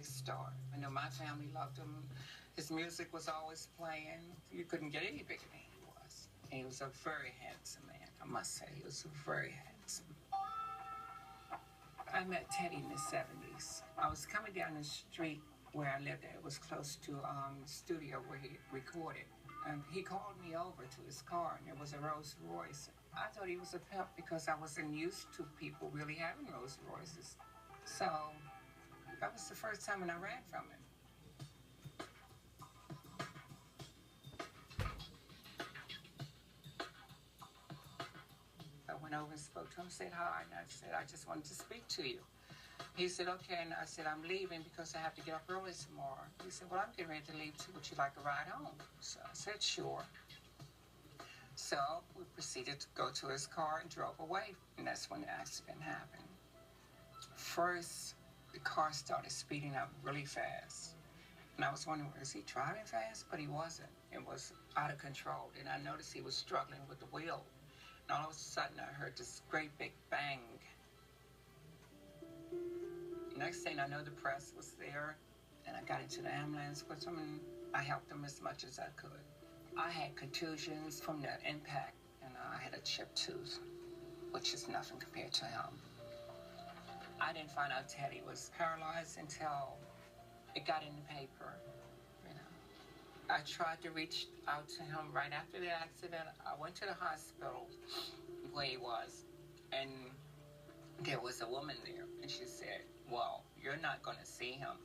big star. I know my family loved him. His music was always playing. You couldn't get any bigger than he was. And he was a very handsome man, I must say. He was very handsome. I met Teddy in the 70s. I was coming down the street where I lived at. It was close to the studio where he recorded. And he called me over to his car, and it was a Rolls Royce. I thought he was a pimp because I wasn't used to people really having Rolls Royces. So that was the first time when I ran from him. I went over and spoke to him, said hi, and I said, I just wanted to speak to you. He said, okay, and I said, I'm leaving because I have to get up early tomorrow. He said, well, I'm getting ready to leave too. Would you like a ride home? So I said, sure. So we proceeded to go to his car and drove away, and that's when the accident happened. First, the car started speeding up really fast, and I was wondering, is he driving fast? But he wasn't. It was out of control, and I noticed he was struggling with the wheel. And all of a sudden, I heard this great big bang. Next thing I know, the press was there, and I got into the ambulance with him, and I helped him as much as I could. I had contusions from the impact, and I had a chipped tooth, which is nothing compared to him. I didn't find out Teddy was paralyzed until it got in the paper. You know, I tried to reach out to him right after the accident. I went to the hospital where he was, and there was a woman there, and she said, well, you're not going to see him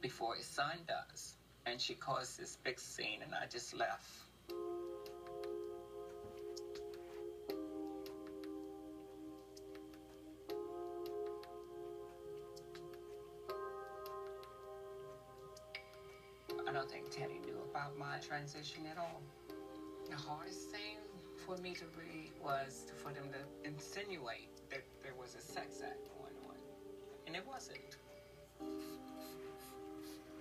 before his son does. And she caused this big scene, and I just left. I don't think Teddy knew about my transition at all. The hardest thing for me to read was for them to insinuate that there was a sex act going on, and it wasn't.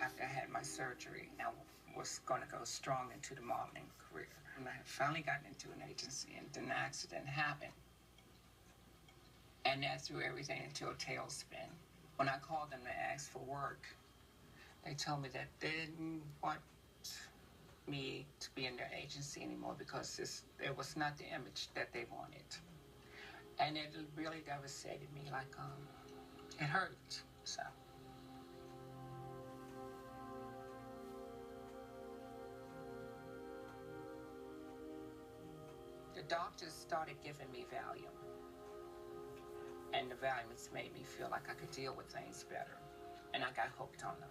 After I had my surgery, I was going to go strong into the modeling career. And I had finally gotten into an agency, and then the accident happened. And that threw everything into a tailspin. When I called them to ask for work, they told me that they didn't want me to be in their agency anymore because it was not the image that they wanted. And it really devastated me, like, it hurt, so. The doctors started giving me Valium, and the Valiums made me feel like I could deal with things better, and I got hooked on them,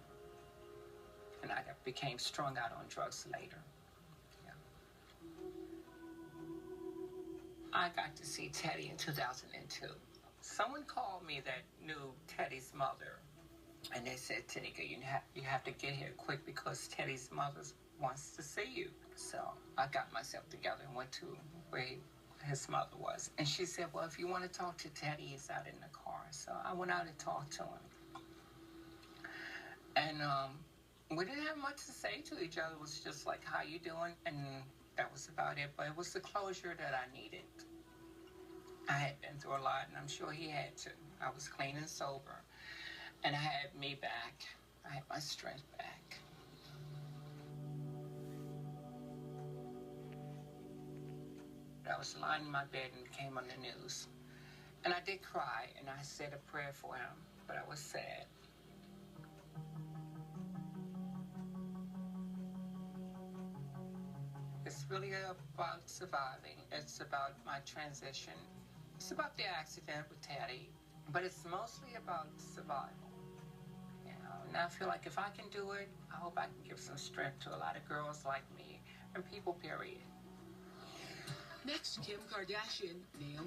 and I became strung out on drugs later. Yeah. I got to see Teddy in 2002. Someone called me that knew Teddy's mother, and they said, Tenika, you have to get here quick because Teddy's mother wants to see you. So I got myself together and went to where his mother was. And she said, well, if you want to talk to Teddy, he's out in the car. So I went out and talked to him. And we didn't have much to say to each other. It was just like, how you doing? And that was about it. But it was the closure that I needed. I had been through a lot, and I'm sure he had too. I was clean and sober. And I had me back. I had my strength back. I was lying in my bed and it came on the news. And I did cry, and I said a prayer for him, but I was sad. It's really about surviving. It's about my transition. It's about the accident with Teddy, but it's mostly about survival. You know, and I feel like if I can do it, I hope I can give some strength to a lot of girls like me, and people, period. Next, Kim Kardashian, Naomi.